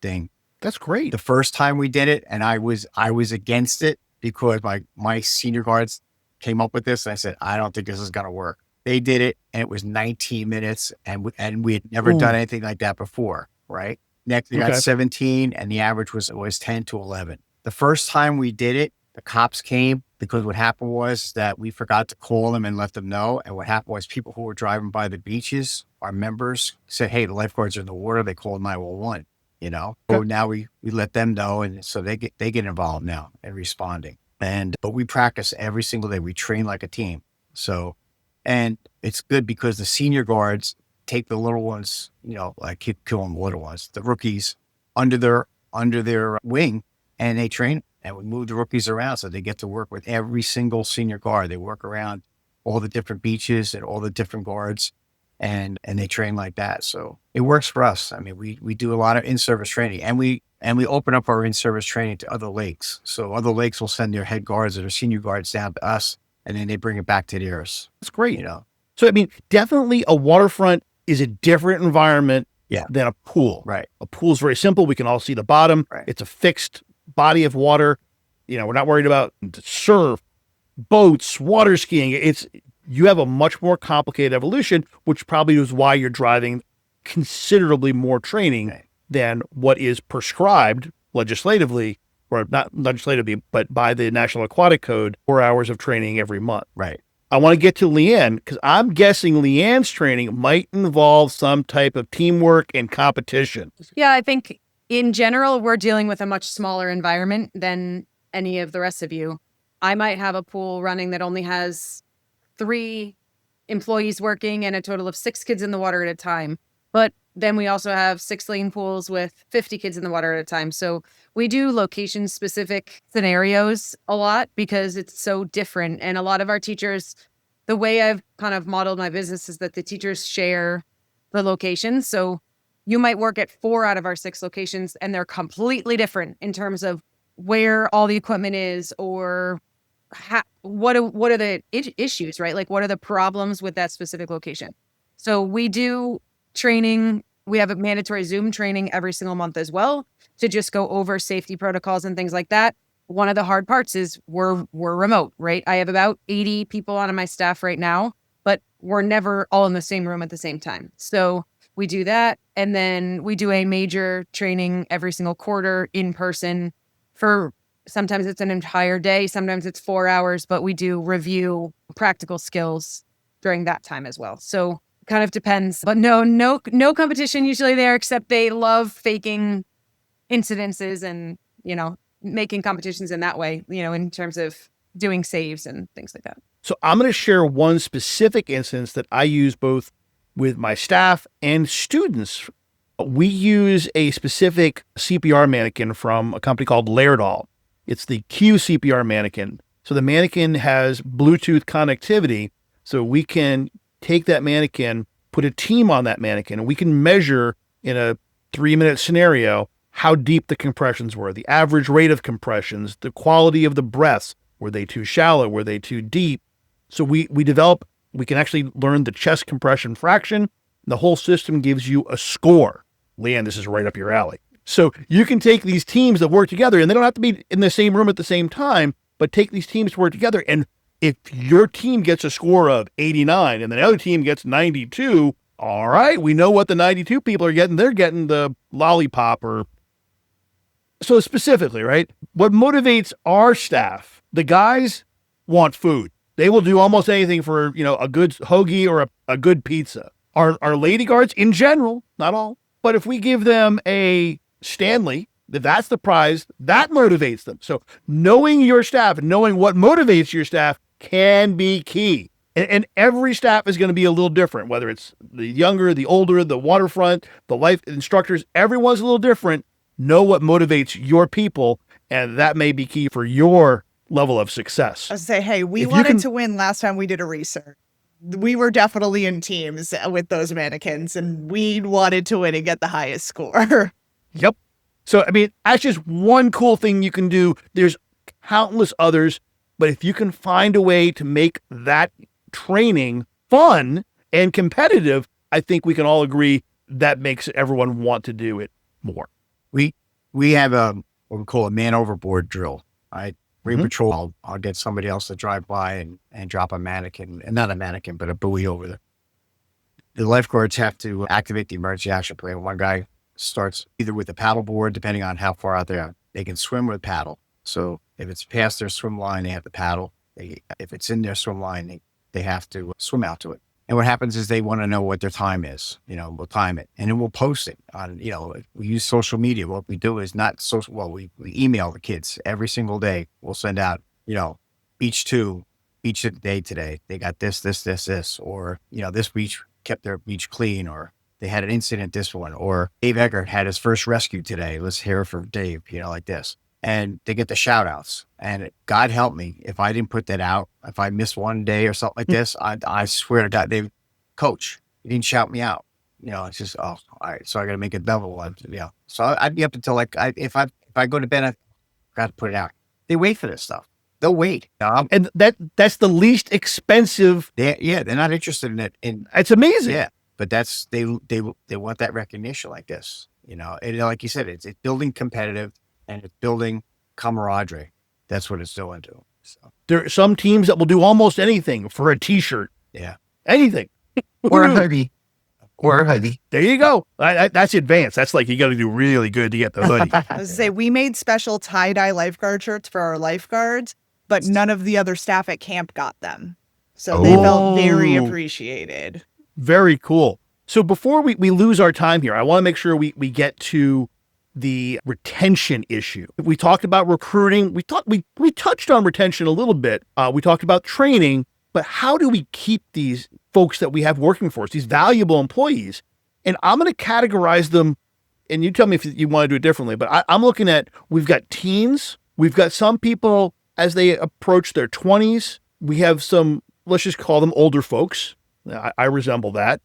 dinged. That's great. The first time we did it, and I was against it because my senior guards came up with this, and I said, I don't think this is going to work. They did it, and it was 19 minutes, and we had never done anything like that before, right? Next, we got 17, and the average was 10 to 11. The first time we did it, the cops came because what happened was that we forgot to call them and let them know. And what happened was people who were driving by the beaches, our members, said, hey, the lifeguards are in the water. They called 911, So now we let them know, and so they get involved now in responding. But we practice every single day. We train like a team. So, and it's good because the senior guards take the little ones, I keep killing the little ones, the rookies under their wing, and they train, and we move the rookies around so they get to work with every single senior guard. They work around all the different beaches and all the different guards, and they train like that. So it works for us. I mean, we do a lot of in-service training, and we open up our in-service training to other lakes. So other lakes will send their head guards or their senior guards down to us, and then they bring it back to theirs. That's great. So, I mean, definitely a waterfront is a different environment than a pool. Right. A pool is very simple. We can all see the bottom. Right. It's a fixed body of water. We're not worried about surf, boats, water skiing. You have a much more complicated evolution, which probably is why you're driving considerably more training than what is prescribed legislatively, or not legislatively, but by the National Aquatic Code, 4 hours of training every month. Right. I want to get to Leanne because I'm guessing Leanne's training might involve some type of teamwork and competition. Yeah, I think in general, we're dealing with a much smaller environment than any of the rest of you. I might have a pool running that only has 3 employees working and a total of 6 kids in the water at a time. But then we also have 6 lane pools with 50 kids in the water at a time. So we do location-specific scenarios a lot because it's so different. And a lot of our teachers, the way I've kind of modeled my business is that the teachers share the locations. So you might work at 4 out of our 6 locations, and they're completely different in terms of where all the equipment is or what are the issues, right? Like, what are the problems with that specific location? So we do training. We have a mandatory Zoom training every single month as well to just go over safety protocols and things like that. One of the hard parts is we're remote, right? I have about 80 people on my staff right now, but we're never all in the same room at the same time. So we do that. And then we do a major training every single quarter in person for sometimes it's an entire day, sometimes it's 4 hours, but we do review practical skills during that time as well. So kind of depends, but no competition usually there, except they love faking incidences and, making competitions in that way, in terms of doing saves and things like that. So I'm going to share one specific instance that I use both with my staff and students. We use a specific CPR mannequin from a company called Lairdall. It's the Q CPR mannequin. So the mannequin has Bluetooth connectivity, so we can take that mannequin, put a team on that mannequin, and we can measure in a 3-minute scenario how deep the compressions were, the average rate of compressions, the quality of the breaths. Were they too shallow? Were they too deep? So we can actually learn the chest compression fraction, The whole system gives you a score. Leanne, this is right up your alley. So you can take these teams that work together, and they don't have to be in the same room at the same time, but take these teams to work together. And if your team gets a score of 89 and the other team gets 92, all right, we know what the 92 people are getting. They're getting the lollipop. Or so specifically, right? What motivates our staff, the guys want food. They will do almost anything for, a good hoagie or a good pizza. Our lady guards in general, not all, but if we give them a Stanley, that's the prize, that motivates them. So knowing your staff and knowing what motivates your staff can be key. And every staff is going to be a little different, whether it's the younger, the older, the waterfront, the life instructors, everyone's a little different. Know what motivates your people, and that may be key for your level of success. I say, hey, we wanted to win last time we did a research. We were definitely in teams with those mannequins, and we wanted to win and get the highest score. Yep. So, that's just one cool thing you can do. There's countless others, but if you can find a way to make that training fun and competitive, I think we can all agree that makes everyone want to do it more. We have what we call a man overboard drill. Marine Patrol, I'll get somebody else to drive by and drop a mannequin, and not a mannequin, but a buoy over there. The lifeguards have to activate the emergency action plan. One guy starts either with a paddle board, depending on how far out they are. They can swim with paddle. So if it's past their swim line, they have to paddle. If it's in their swim line, they have to swim out to it. And what happens is they want to know what their time is. We'll time it, and then we'll post it on, we use social media. What we do is not social. Well, we email the kids every single day. We'll send out, beach day today. They got this, or, this beach kept their beach clean, or they had an incident, this one, or Dave Eggert had his first rescue today. Let's hear from Dave, like this. And they get the shout outs. And God help me, if I didn't put that out, if I missed one day or something like this, I swear to God, Coach, you didn't shout me out. It's just, all right. So I got to make it double. So I'd be up until if I go to bed, I got to put it out. They wait for this stuff. They'll wait. And that's the least expensive. They're not interested in it. It's amazing. Yeah. But they want that recognition like this, and like you said, it's building competitive and it's building camaraderie. That's what it's doing to. So there are some teams that will do almost anything for a t-shirt. Yeah. Anything. Or a hoodie. There you go. That's advanced. That's like, you got to do really good to get the hoodie. I was say, we made special tie-dye lifeguard shirts for our lifeguards, but none of the other staff at camp got them. So they felt very appreciated. Very cool. So before we lose our time here, I want to make sure we get to the retention issue. We talked about recruiting. We touched on retention a little bit. We talked about training, but how do we keep these folks that we have working for us, these valuable employees? And I'm going to categorize them, and you tell me if you want to do it differently, but I'm looking at, we've got teens. We've got some people as they approach their 20s. We have some, let's just call them older folks. I resemble that.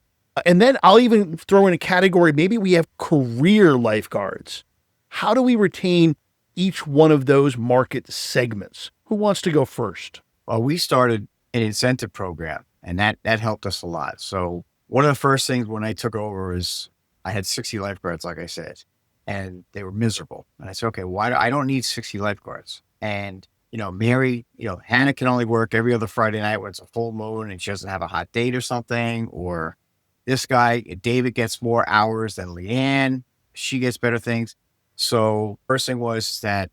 And then I'll even throw in a category, maybe we have career lifeguards. How do we retain each one of those market segments? Who wants to go first? Well, we started an incentive program, and that helped us a lot. So one of the first things when I took over is I had 60 lifeguards, like I said, and they were miserable. And I said, okay, I don't need 60 lifeguards. And, Mary, Hannah can only work every other Friday night when it's a full moon and she doesn't have a hot date or something, or this guy, David, gets more hours than Leanne. She gets better things. So first thing was that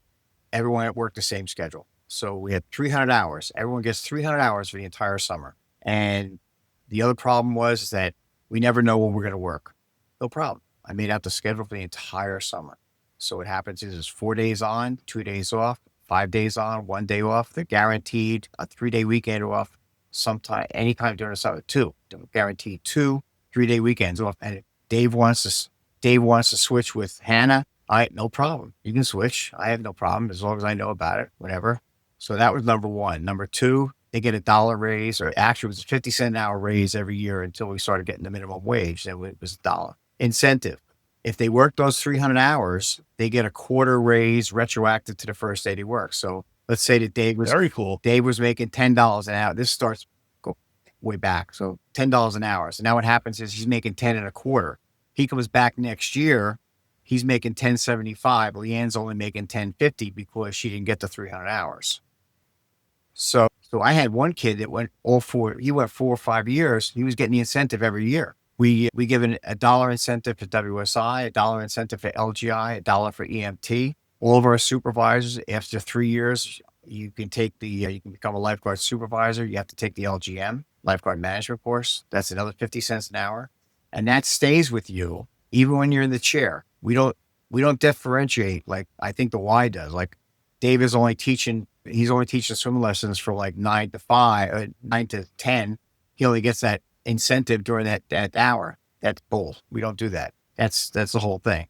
everyone had worked the same schedule. So we had 300 hours. Everyone gets 300 hours for the entire summer. And the other problem was that we never know when we're going to work. No problem. I made out the schedule for the entire summer. So what happens is 4 days on, 2 days off, 5 days on, 1 day off. They're guaranteed a 3-day weekend off sometime, anytime during the summer. Guaranteed 2 3-day weekends off. And if Dave wants to switch with Hannah, no problem. You can switch. I have no problem as long as I know about it, whatever. So that was number one. Number two, they get $1 raise, or actually it was a 50-cent an hour raise every year until we started getting the minimum wage. Then it was $1. Incentive. If they work those 300 hours, they get a quarter raise retroactive to the first day they work. So let's say that Dave was very cool. Dave was making $10 an hour. This starts way back. So $10 an hour. So now what happens is he's making 10 and a quarter. He comes back next year, he's making 10.75. Leanne's only making 10.50 because she didn't get the 300 hours. So I had one kid that went 4 or 5 years. He was getting the incentive every year. We give a $1 incentive for WSI, $1 incentive for LGI, $1 for EMT. All of our supervisors, after 3 years, you can you can become a lifeguard supervisor. You have to take the LGM, lifeguard management course. That's another 50 cents an hour. And that stays with you even when you're in the chair. We don't differentiate like I think the Y does. Like Dave is he's only teaching swim lessons for like 9 to 10. He only gets that incentive during that hour. That's bull. We don't do that. That's the whole thing.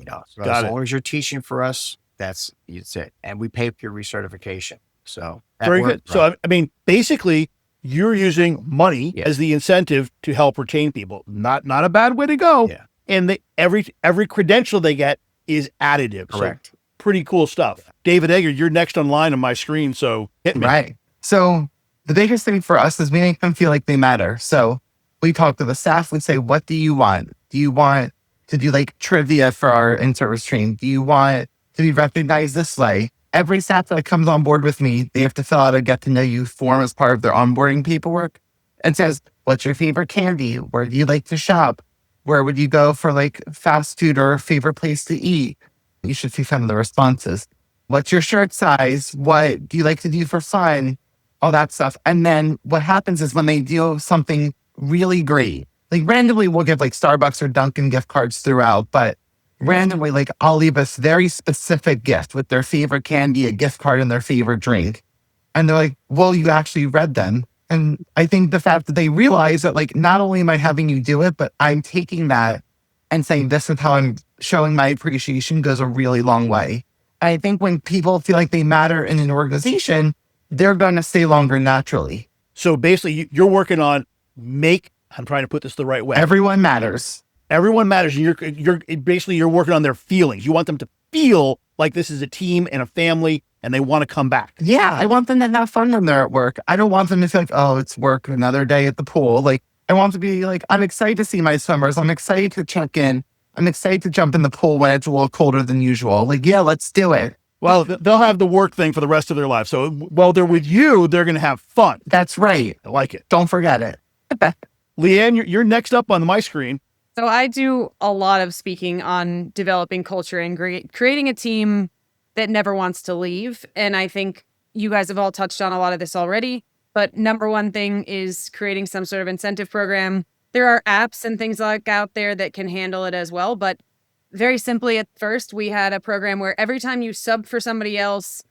So as long as you're teaching for us, that's it. And we pay for your recertification. So very good. Right. So I mean, basically, you're using money as the incentive to help retain people. Not a bad way to go. Yeah. And every credential they get is additive. Correct. So pretty cool stuff. Yeah. David Egger, you're next on line on my screen. So hit me. Right. So the biggest thing for us is we make them feel like they matter. So we talk to the staff. We say, what do you want? Do you want to do like trivia for our in-service team? Do you want to be recognized this way? Every staff that comes on board with me, they have to fill out a get to know you form as part of their onboarding paperwork. It says, what's your favorite candy? Where do you like to shop? Where would you go for like fast food or favorite place to eat? You should see some of the responses. What's your shirt size? What do you like to do for fun? All that stuff. And then what happens is when they do something really great, like randomly we'll give like Starbucks or Dunkin' gift cards throughout, but randomly, like I'll leave a very specific gift with their favorite candy, a gift card, and their favorite drink. And they're like, well, you actually read them. And I think the fact that they realize that like, not only am I having you do it, but I'm taking that and saying, this is how I'm showing my appreciation goes a really long way. I think when people feel like they matter in an organization, they're going to stay longer naturally. So basically you're working on I'm trying to put this the right way. Everyone matters. Everyone matters. And you're working on their feelings. You want them to feel like this is a team and a family and they want to come back. Yeah. I want them to have fun when they're at work. I don't want them to feel like, oh, it's work, another day at the pool. Like I want to be like, I'm excited to see my swimmers. I'm excited to check in. I'm excited to jump in the pool when it's a little colder than usual. Like, yeah, let's do it. Well, they'll have the work thing for the rest of their life. So while they're with you, they're going to have fun. That's right. I like it. Don't forget it. Leanne, you're next up on my screen. So I do a lot of speaking on developing culture and creating a team that never wants to leave. And I think you guys have all touched on a lot of this already. But number one thing is creating some sort of incentive program. There are apps and things like out there that can handle it as well. But very simply, at first, we had a program where every time you sub for somebody else,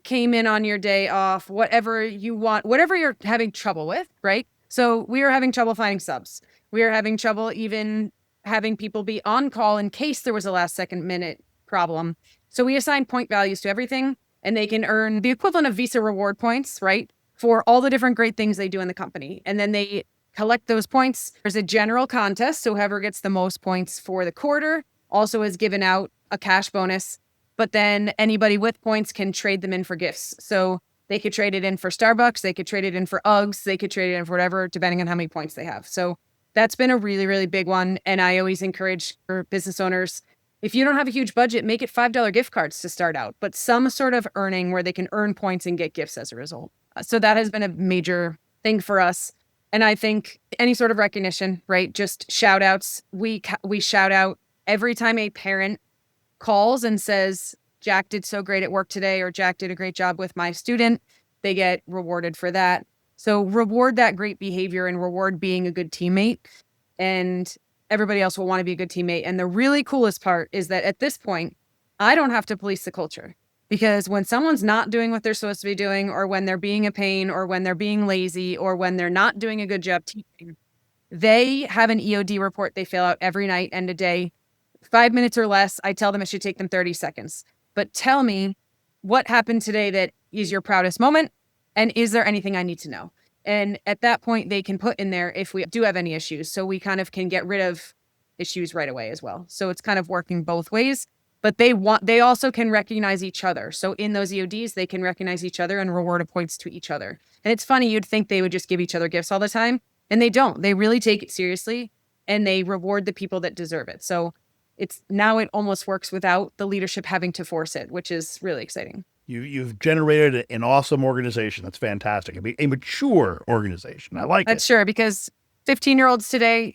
came in on your day off, whatever you want, whatever you're having trouble with, right? So we were having trouble finding subs. We were having trouble even having people be on call in case there was a last minute problem. So we assigned point values to everything, and they can earn the equivalent of Visa reward points, right? For all the different great things they do in the company. And then they collect those points. There's a general contest. So whoever gets the most points for the quarter also is given out a cash bonus. But then anybody with points can trade them in for gifts. So they could trade it in for Starbucks. They could trade it in for Uggs. They could trade it in for whatever, depending on how many points they have. So that's been a really, really big one. And I always encourage for business owners, if you don't have a huge budget, make it $5 gift cards to start out, but some sort of earning where they can earn points and get gifts as a result. So that has been a major thing for us. And I think any sort of recognition, right? Just shout outs. We shout out every time a parent calls and says, Jack did so great at work today, or Jack did a great job with my student. They get rewarded for that. So reward that great behavior and reward being a good teammate. And everybody else will want to be a good teammate. And the really coolest part is that at this point, I don't have to police the culture. Because when someone's not doing what they're supposed to be doing, or when they're being a pain, or when they're being lazy, or when they're not doing a good job teaching, they have an EOD report they fill out every night and a day. 5 minutes or less, I tell them it should take them 30 seconds. But tell me what happened today that is your proudest moment, and is there anything I need to know? And at that point, they can put in there if we do have any issues. So we kind of can get rid of issues right away as well. So it's kind of working both ways. but they also can recognize each other. So in those EODs, they can recognize each other and reward points to each other. And it's funny, you'd think they would just give each other gifts all the time, and they don't. They really take it seriously, and they reward the people that deserve it. So it almost works without the leadership having to force it, which is really exciting. You've generated an awesome organization. That's fantastic. A mature organization. I like That's it. sure, because 15-year-olds today,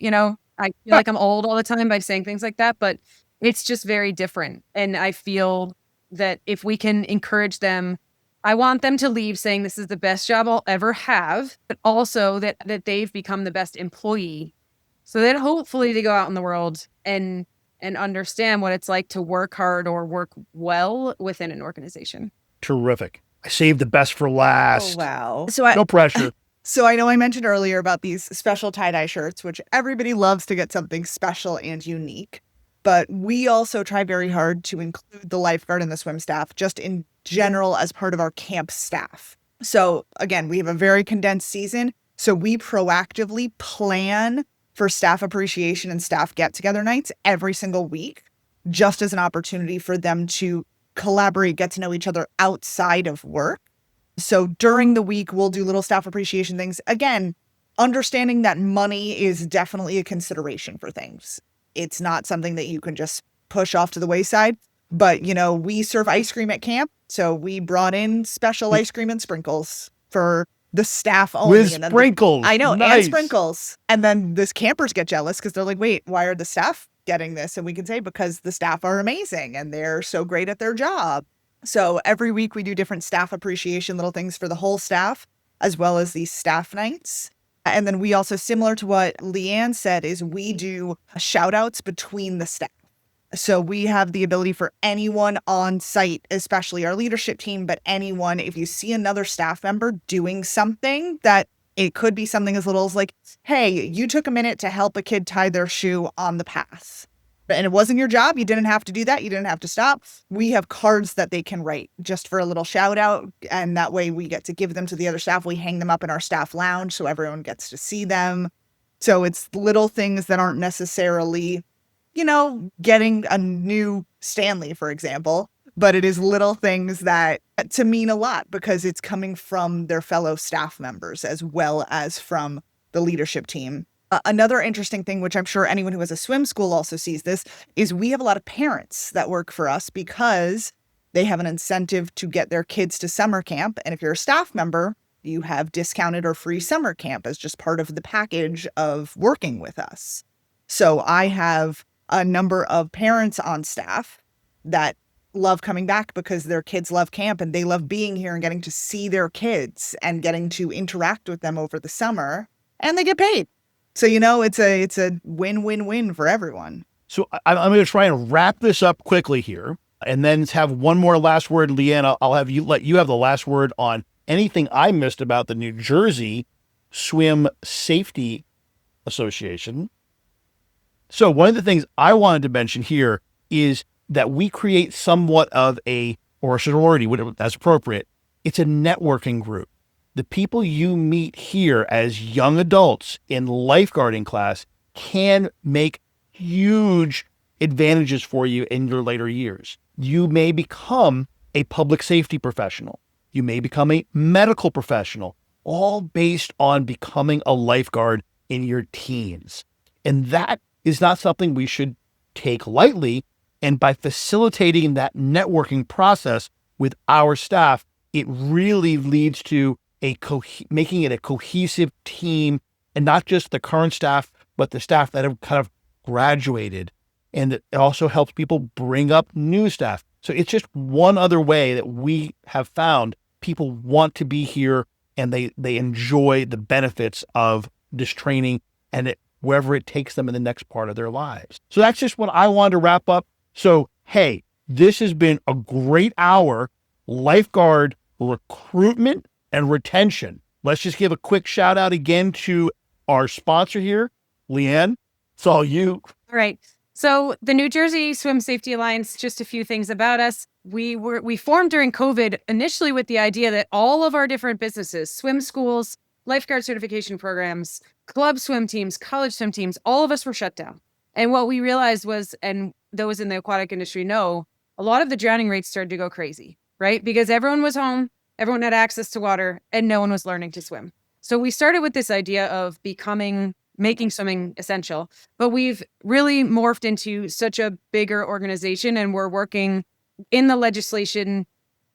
I feel like I'm old all the time by saying things like that, but it's just very different. And I feel that if we can encourage them, I want them to leave saying this is the best job I'll ever have, but also that they've become the best employee. So that hopefully they go out in the world and understand what it's like to work hard or work well within an organization. Terrific. I saved the best for last. Oh, wow. No pressure. So I know I mentioned earlier about these special tie-dye shirts, which everybody loves to get something special and unique. But we also try very hard to include the lifeguard and the swim staff just in general as part of our camp staff. So again, we have a very condensed season. So we proactively plan for staff appreciation and staff get-together nights every single week, just as an opportunity for them to collaborate, get to know each other outside of work. So during the week, we'll do little staff appreciation things. Again, understanding that money is definitely a consideration for things. It's not something that you can just push off to the wayside. But, we serve ice cream at camp. So we brought in special ice cream and sprinkles for the staff only. With sprinkles. I know, Nice. and sprinkles. And then this campers get jealous because they're like, wait, why are the staff getting this? And we can say, because the staff are amazing and they're so great at their job. So every week we do different staff appreciation little things for the whole staff, as well as these staff nights. And then we also, similar to what Leanne said, is we do shout outs between the staff. So we have the ability for anyone on site, especially our leadership team, but anyone, if you see another staff member doing something that it could be something as little as like, hey, you took a minute to help a kid tie their shoe on the path. And it wasn't your job. You didn't have to do that. You didn't have to stop. We have cards that they can write just for a little shout out. And that way we get to give them to the other staff. We hang them up in our staff lounge so everyone gets to see them. So it's little things that aren't necessarily, getting a new Stanley, for example, but it is little things that to mean a lot because it's coming from their fellow staff members as well as from the leadership team. Another interesting thing, which I'm sure anyone who has a swim school also sees this, is we have a lot of parents that work for us because they have an incentive to get their kids to summer camp. And if you're a staff member, you have discounted or free summer camp as just part of the package of working with us. So I have a number of parents on staff that love coming back because their kids love camp and they love being here and getting to see their kids and getting to interact with them over the summer, and they get paid. So, it's a win-win-win for everyone. So I'm going to try and wrap this up quickly here and then have one more last word. Leanne, I'll have you let you have the last word on anything I missed about the New Jersey Swim Safety Association. So one of the things I wanted to mention here is that we create somewhat of a sorority, whatever that's appropriate. It's a networking group. The people you meet here as young adults in lifeguarding class can make huge advantages for you in your later years. You may become a public safety professional. You may become a medical professional, all based on becoming a lifeguard in your teens. And that is not something we should take lightly. And by facilitating that networking process with our staff, it really leads to making it a cohesive team, and not just the current staff, but the staff that have kind of graduated. And it also helps people bring up new staff. So it's just one other way that we have found people want to be here and they enjoy the benefits of this training and wherever it takes them in the next part of their lives. So that's just what I wanted to wrap up. So, hey, this has been a great hour. Lifeguard recruitment and retention. Let's just give a quick shout out again to our sponsor here, Leanne. It's all you. All right. So the New Jersey Swim Safety Alliance, just a few things about us. We formed during COVID initially with the idea that all of our different businesses, swim schools, lifeguard certification programs, club swim teams, college swim teams, all of us were shut down. And what we realized was, and those in the aquatic industry know, a lot of the drowning rates started to go crazy, right? Because everyone was home, everyone had access to water, and no one was learning to swim. So we started with this idea of making swimming essential, but we've really morphed into such a bigger organization, and we're working in the legislation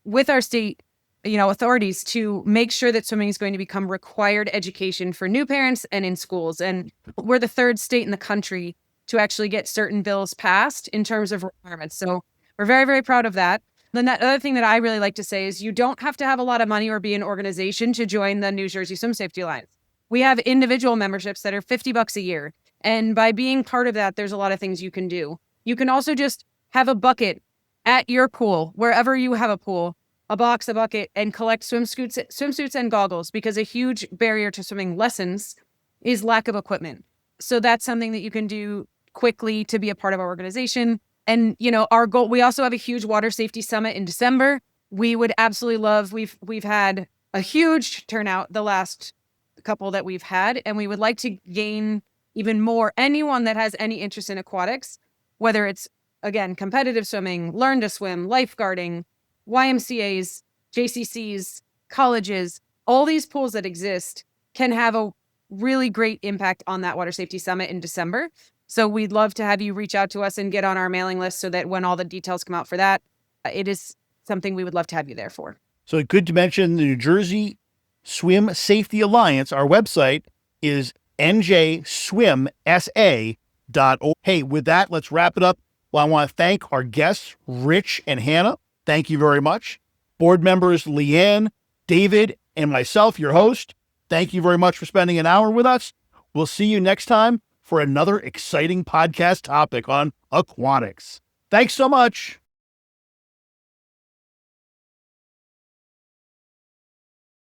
with our state, authorities to make sure that swimming is going to become required education for new parents and in schools. And we're the third state in the country to actually get certain bills passed in terms of requirements. So we're very, very proud of that. Then that other thing that I really like to say is you don't have to have a lot of money or be an organization to join the New Jersey Swim Safety Alliance. We have individual memberships that are $50 a year. And by being part of that, there's a lot of things you can do. You can also just have a bucket at your pool, wherever you have a pool, a box, a bucket, and collect swimsuits and goggles, because a huge barrier to swimming lessons is lack of equipment. So that's something that you can do quickly to be a part of our organization. And, our goal, we also have a huge water safety summit in December. We would absolutely love, we've had a huge turnout the last couple that we've had, and we would like to gain even more. Anyone that has any interest in aquatics, whether it's, again, competitive swimming, learn to swim, lifeguarding, YMCAs, JCCs, colleges, all these pools that exist can have a really great impact on that Water Safety Summit in December. So we'd love to have you reach out to us and get on our mailing list so that when all the details come out for that, it is something we would love to have you there for. So good to mention the New Jersey Swim Safety Alliance. Our website is njswimsa.org. Hey, with that, let's wrap it up. Well, I want to thank our guests, Rich and Hannah. Thank you very much. Board members, Leanne, David, and myself, your host. Thank you very much for spending an hour with us. We'll see you next time for another exciting podcast topic on aquatics. Thanks so much.